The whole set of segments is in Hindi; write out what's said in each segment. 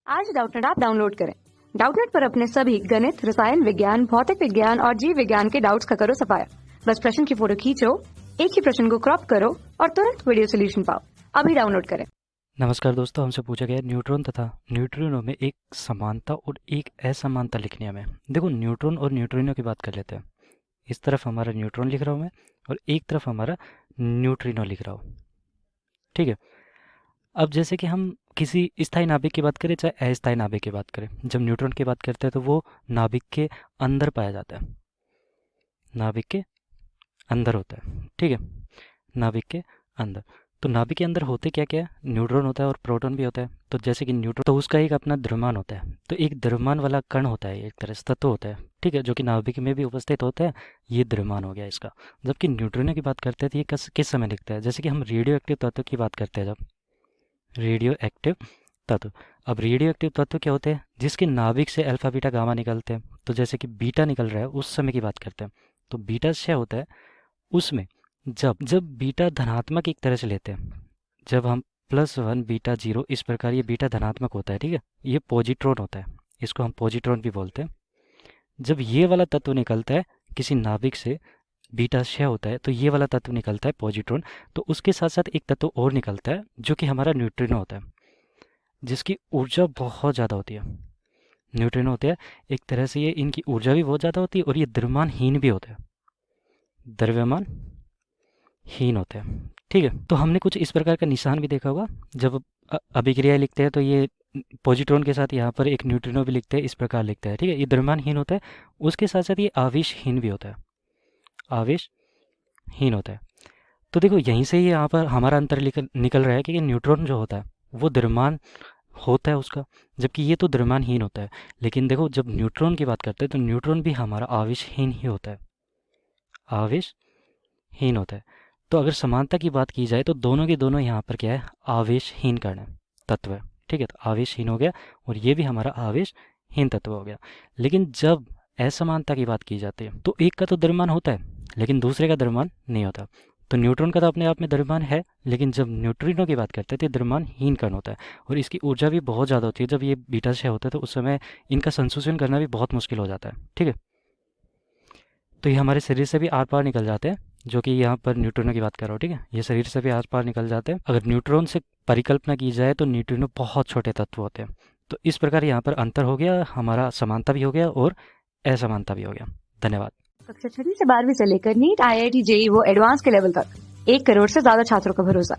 आज डाउटनेट ऐप डाउनलोड करें। डाउटनेट पर अपने सभी गणित, रसायन विज्ञान, भौतिक विज्ञान और जीव विज्ञान के डाउट्स का करो सफाया। बस प्रश्न की फोटो खींचो, एक ही प्रश्न को क्रॉप करो और तुरंत वीडियो सोल्यूशन पाओ। अभी डाउनलोड करें। नमस्कार दोस्तों, हमसे पूछा गया न्यूट्रॉन तथा न्यूट्रिनो में एक समानता और एक असमानता लिखनी है हमें। देखो, न्यूट्रॉन और न्यूट्रिनो की बात कर लेते हैं। इस तरफ हमारा न्यूट्रॉन लिख रहा हूँ मैं और एक तरफ हमारा न्यूट्रिनो लिख रहा हूँ। ठीक है। अब जैसे कि हम किसी स्थायी नाभिक की बात करें चाहे अस्थायी नाभिक की बात करें, जब न्यूट्रॉन की बात करते हैं तो वो नाभिक के अंदर पाया जाता है, नाभिक के अंदर होता है। ठीक है, नाभिक के अंदर। तो नाभिक के अंदर होते क्या क्या है? न्यूट्रॉन होता है और प्रोटॉन भी होता है। तो जैसे कि न्यूट्रॉन, तो उसका एक अपना द्रव्यमान होता है। तो एक द्रव्यमान वाला कण होता है, एक तरह से तत्व होता है, ठीक है, जो कि नाभिक में भी उपस्थित होता है। ये द्रव्यमान हो गया इसका। जबकि न्यूट्रिनो की बात करते हैं तो ये किस समय दिखता है? जैसे कि हम रेडियो एक्टिव तत्व की बात करते हैं, जब रेडियो एक्टिव तत्व। अब रेडियो एक्टिव तत्व क्या होते हैं? जिसके नाभिक से अल्फा बीटा गामा निकलते हैं। तो जैसे कि बीटा निकल रहा है उस समय की बात करते हैं। तो बीटा से होता है उसमें, जब जब बीटा धनात्मक एक तरह से लेते हैं, जब हम +1 बीटा 0 इस प्रकार, ये बीटा धनात्मक होता है। ठीक है, ये पॉजिट्रॉन होता है, इसको हम पॉजिट्रॉन भी बोलते हैं। जब ये वाला तत्व निकलता है किसी नाभिक से, बीटा 6 होता है, तो ये वाला तत्व निकलता है पॉजिट्रॉन। तो उसके साथ साथ एक तत्व और निकलता है जो कि हमारा न्यूट्रिनो होता है, जिसकी ऊर्जा बहुत ज़्यादा होती है। न्यूट्रिनो होते हैं एक तरह से, ये इनकी ऊर्जा भी बहुत ज़्यादा होती है और ये द्रव्यमानहीन भी होते हैं, द्रव्यमानहीन होते हैं। ठीक है, तो हमने कुछ इस प्रकार का निशान भी देखा होगा। जब अभिक्रिया लिखते हैं तो ये पॉजिट्रॉन के साथ यहाँ पर एक न्यूट्रिनो भी लिखते हैं, इस प्रकार लिखते हैं। ठीक है, ये द्रव्यमानहीन होता है। उसके साथ साथ ये आवेशहीन भी होता है, आवेशहीन होता है। तो देखो, यहीं से ही यहाँ पर हमारा अंतर निकल रहा है कि न्यूट्रॉन जो होता है वो द्रव्यमान होता है उसका, जबकि ये तो द्रव्यमानहीन होता है। लेकिन देखो, जब न्यूट्रॉन की बात करते हैं तो न्यूट्रॉन भी हमारा आवेशहीन ही होता है, आवेशहीन होता है। तो अगर समानता की बात की जाए तो दोनों के दोनों यहाँ पर क्या है? आवेशहीन कण है, तत्व है। ठीक है, तो आवेशहीन हो गया और ये भी हमारा आवेशहीन तत्व हो गया। लेकिन जब असमानता की बात की जाती है तो एक का तो द्रव्यमान होता है लेकिन दूसरे का द्रव्यमान नहीं होता। तो न्यूट्रॉन का तो अपने आप में द्रव्यमान है, लेकिन जब न्यूट्रिनो की बात करते हैं तो द्रव्यमानहीन कण होता है और इसकी ऊर्जा भी बहुत ज़्यादा होती है। जब ये बीटा से होता है तो उस समय इनका संश्लेषण करना भी बहुत मुश्किल हो जाता है। ठीक है, तो ये हमारे शरीर से भी आर पार निकल जाते हैं, जो कि यहाँ पर न्यूट्रिनो की बात कर रहा हूँ। ठीक है, ये शरीर से भी आर पार निकल जाते हैं। अगर न्यूट्रॉन से परिकल्पना की जाए तो न्यूट्रिनो बहुत छोटे तत्व होते हैं। तो इस प्रकार यहाँ पर अंतर हो गया, हमारा समानता भी हो गया और असमानता भी हो गया। धन्यवाद। कक्षा 6 से 12वीं से लेकर नीट, IIT, JEE वो एडवांस के लेवल तक 1 करोड़ से ज्यादा छात्रों का भरोसा।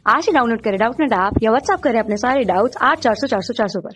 आज ही डाउनलोड करें डाउटनेट ऐप या व्हाट्सएप करें अपने सारे डाउट्स 8400 400 400 पर।